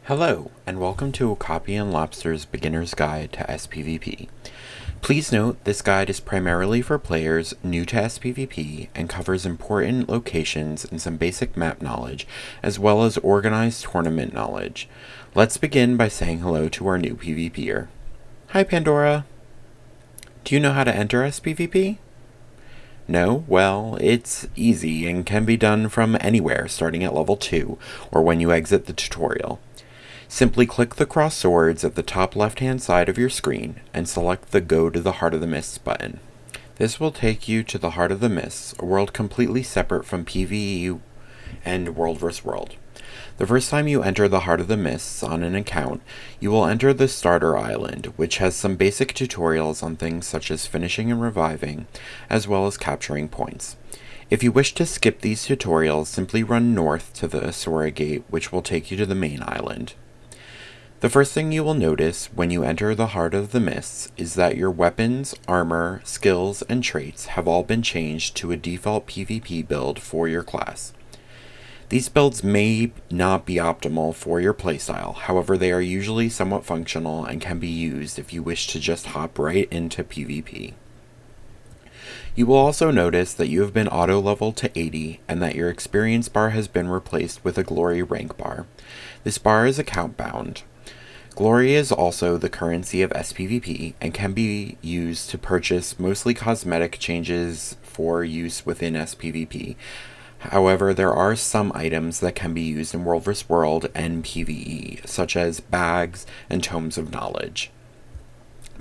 Hello, and welcome to Okapi and Lobster's Beginner's Guide to SPvP. Please note this guide is primarily for players new to SPvP and covers important locations and some basic map knowledge, as well as organized tournament knowledge. Let's begin by saying hello to our new PvPer. Hi Pandora! Do you know how to enter SPvP? No? Well, it's easy and can be done from anywhere starting at level 2 or when you exit the tutorial. Simply click the cross swords at the top left-hand side of your screen and select the Go to the Heart of the Mists button. This will take you to the Heart of the Mists, a world completely separate from PvE and World vs. World. The first time you enter the Heart of the Mists on an account, you will enter the Starter Island, which has some basic tutorials on things such as finishing and reviving, as well as capturing points. If you wish to skip these tutorials, simply run north to the Asura Gate, which will take you to the main island. The first thing you will notice when you enter the Heart of the Mists is that your weapons, armor, skills, and traits have all been changed to a default PvP build for your class. These builds may not be optimal for your playstyle, however they are usually somewhat functional and can be used if you wish to just hop right into PvP. You will also notice that you have been auto-leveled to 80 and that your experience bar has been replaced with a glory rank bar. This bar is account bound. Glory is also the currency of SPvP and can be used to purchase mostly cosmetic changes for use within SPvP. However, there are some items that can be used in World vs. World and PvE, such as bags and tomes of knowledge.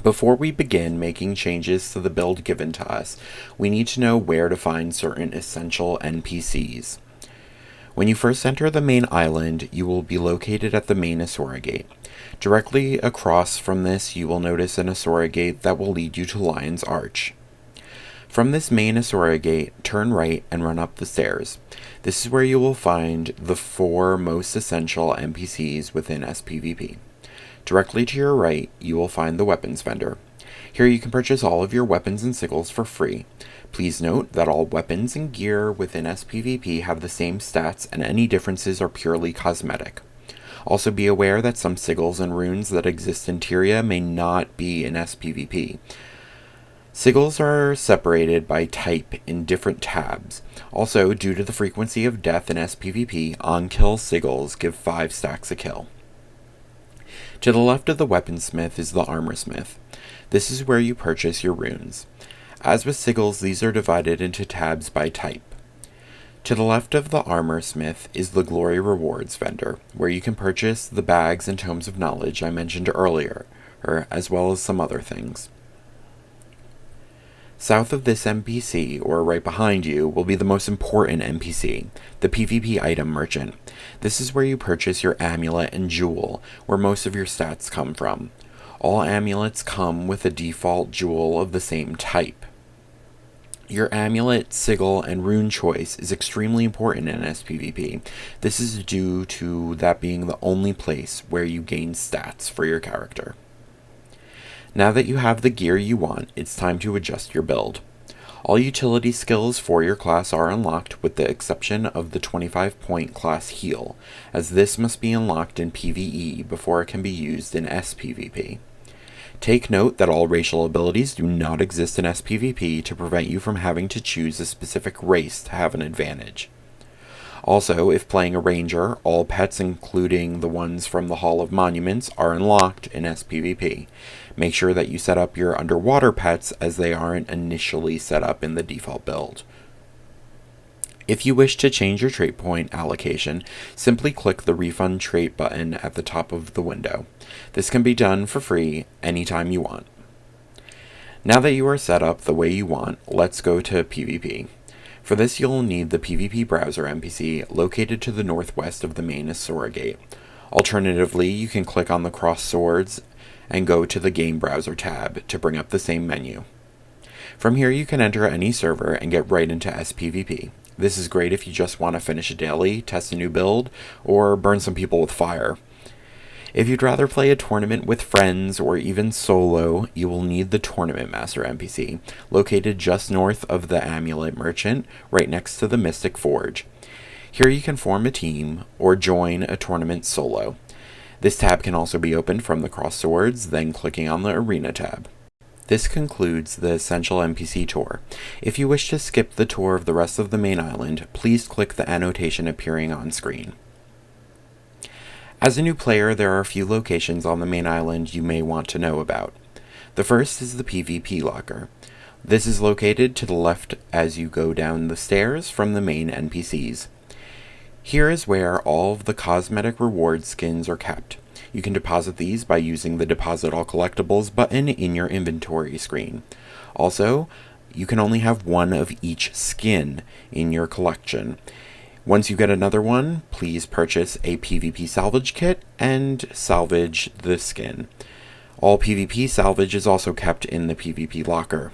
Before we begin making changes to the build given to us, we need to know where to find certain essential NPCs. When you first enter the main island, you will be located at the main Asura Gate. Directly across from this, you will notice an Asura Gate that will lead you to Lion's Arch. From this main Asura Gate, turn right and run up the stairs. This is where you will find the 4 most essential NPCs within SPvP. Directly to your right, you will find the weapons vendor. Here you can purchase all of your weapons and sigils for free. Please note that all weapons and gear within SPvP have the same stats and any differences are purely cosmetic. Also be aware that some sigils and runes that exist in Tyria may not be in SPvP. Sigils are separated by type in different tabs. Also, due to the frequency of death in SPvP, on-kill sigils give 5 stacks a kill. To the left of the weaponsmith is the armorsmith. This is where you purchase your runes. As with sigils, these are divided into tabs by type. To the left of the armorsmith is the glory rewards vendor, where you can purchase the bags and tomes of knowledge I mentioned earlier, as well as some other things. South of this NPC, or right behind you, will be the most important NPC, the PvP item merchant. This is where you purchase your amulet and jewel, where most of your stats come from. All amulets come with a default jewel of the same type. Your amulet, sigil, and rune choice is extremely important in SPvP. This is due to that being the only place where you gain stats for your character. Now that you have the gear you want, it's time to adjust your build. All utility skills for your class are unlocked with the exception of the 25-point class heal, as this must be unlocked in PvE before it can be used in SPvP. Take note that all racial abilities do not exist in SPvP to prevent you from having to choose a specific race to have an advantage. Also, if playing a ranger, all pets including the ones from the Hall of Monuments are unlocked in SPvP. Make sure that you set up your underwater pets as they aren't initially set up in the default build. If you wish to change your trait point allocation, simply click the Refund Trait button at the top of the window. This can be done for free anytime you want. Now that you are set up the way you want, let's go to PvP. For this you'll need the PvP browser NPC located to the northwest of the main Asura Gate. Alternatively, you can click on the cross swords and go to the Game Browser tab to bring up the same menu. From here you can enter any server and get right into SPvP. This is great if you just want to finish a daily, test a new build, or burn some people with fire. If you'd rather play a tournament with friends or even solo, you will need the Tournament Master NPC, located just north of the Amulet Merchant, right next to the Mystic Forge. Here you can form a team or join a tournament solo. This tab can also be opened from the cross swords, then clicking on the Arena tab. This concludes the Essential NPC tour. If you wish to skip the tour of the rest of the main island, please click the annotation appearing on screen. As a new player, there are a few locations on the main island you may want to know about. The first is the PvP locker. This is located to the left as you go down the stairs from the main NPCs. Here is where all of the cosmetic reward skins are kept. You can deposit these by using the Deposit All Collectibles button in your inventory screen. Also, you can only have one of each skin in your collection. Once you get another one, please purchase a PvP salvage kit and salvage the skin. All PvP salvage is also kept in the PvP locker.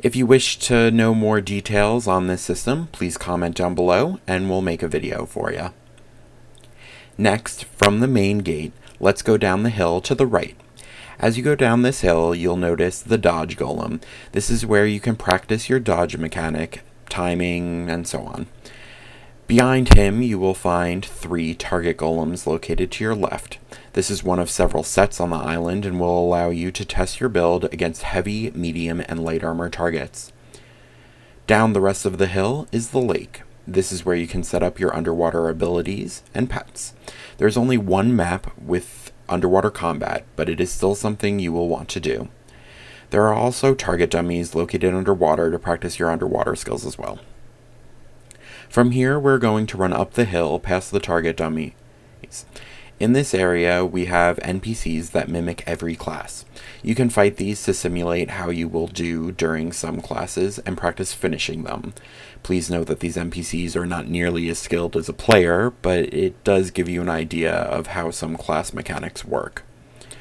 If you wish to know more details on this system, please comment down below and we'll make a video for you. Next, from the main gate, let's go down the hill to the right. As you go down this hill, you'll notice the dodge golem. This is where you can practice your dodge mechanic, timing, and so on. Behind him, you will find 3 target golems located to your left. This is one of several sets on the island and will allow you to test your build against heavy, medium, and light armor targets. Down the rest of the hill is the lake. This is where you can set up your underwater abilities and pets. There's only one map with underwater combat, but it is still something you will want to do. There are also target dummies located underwater to practice your underwater skills as well. From here, we're going to run up the hill past the target dummies. In this area, we have NPCs that mimic every class. You can fight these to simulate how you will do during some classes and practice finishing them. Please note that these NPCs are not nearly as skilled as a player, but it does give you an idea of how some class mechanics work.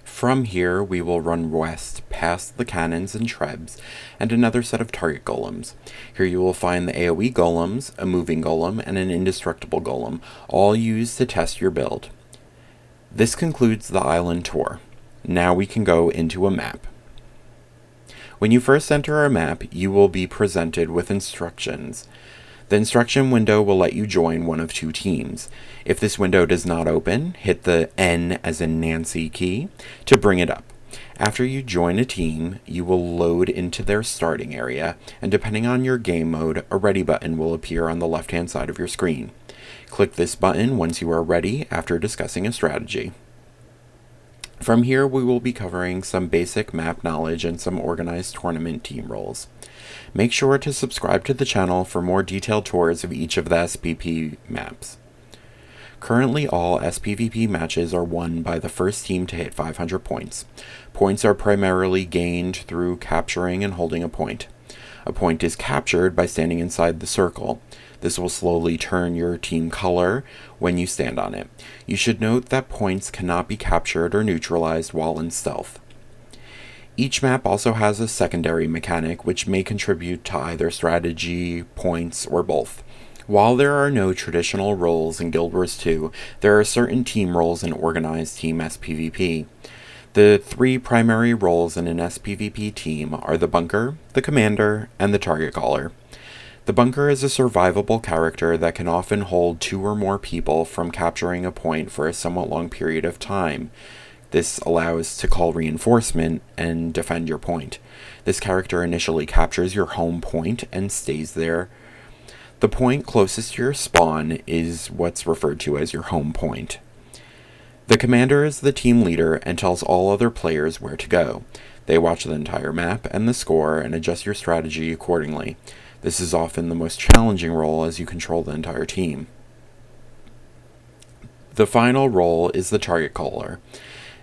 From here, we will run west past the cannons and trebs, and another set of target golems. Here you will find the AoE golems, a moving golem, and an indestructible golem, all used to test your build. This concludes the island tour. Now we can go into a map. When you first enter our map, you will be presented with instructions. The instruction window will let you join one of 2 teams. If this window does not open, hit the N as in Nancy key to bring it up. After you join a team, you will load into their starting area, and depending on your game mode, a ready button will appear on the left-hand side of your screen. Click this button once you are ready after discussing a strategy. From here, we will be covering some basic map knowledge and some organized tournament team roles. Make sure to subscribe to the channel for more detailed tours of each of the SPP maps. Currently, all SPVP matches are won by the first team to hit 500 points. Points are primarily gained through capturing and holding a point. A point is captured by standing inside the circle. This will slowly turn your team color when you stand on it. You should note that points cannot be captured or neutralized while in stealth. Each map also has a secondary mechanic which may contribute to either strategy, points, or both. While there are no traditional roles in Guild Wars 2, there are certain team roles in organized team SPVP. The 3 primary roles in an SPVP team are the bunker, the commander, and the target caller. The bunker is a survivable character that can often hold 2 or more people from capturing a point for a somewhat long period of time. This allows to call reinforcement and defend your point. This character initially captures your home point and stays there. The point closest to your spawn is what's referred to as your home point. The commander is the team leader and tells all other players where to go. They watch the entire map and the score and adjust your strategy accordingly. This is often the most challenging role as you control the entire team. The final role is the target caller.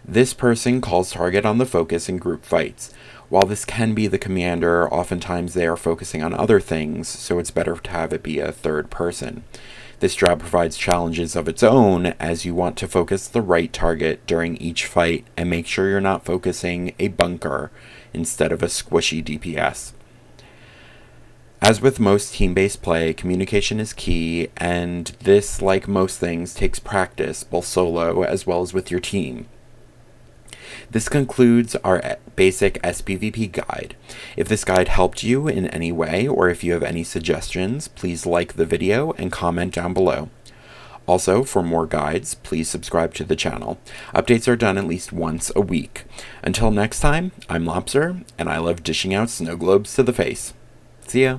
This person calls target on the focus in group fights. While this can be the commander, oftentimes they are focusing on other things, so it's better to have it be a third person. This job provides challenges of its own as you want to focus the right target during each fight and make sure you're not focusing a bunker instead of a squishy DPS. As with most team-based play, communication is key, and this, like most things, takes practice, both solo as well as with your team. This concludes our basic SPVP guide. If this guide helped you in any way, or if you have any suggestions, please like the video and comment down below. Also, for more guides, please subscribe to the channel. Updates are done at least once a week. Until next time, I'm Lobster, and I love dishing out snow globes to the face. See ya!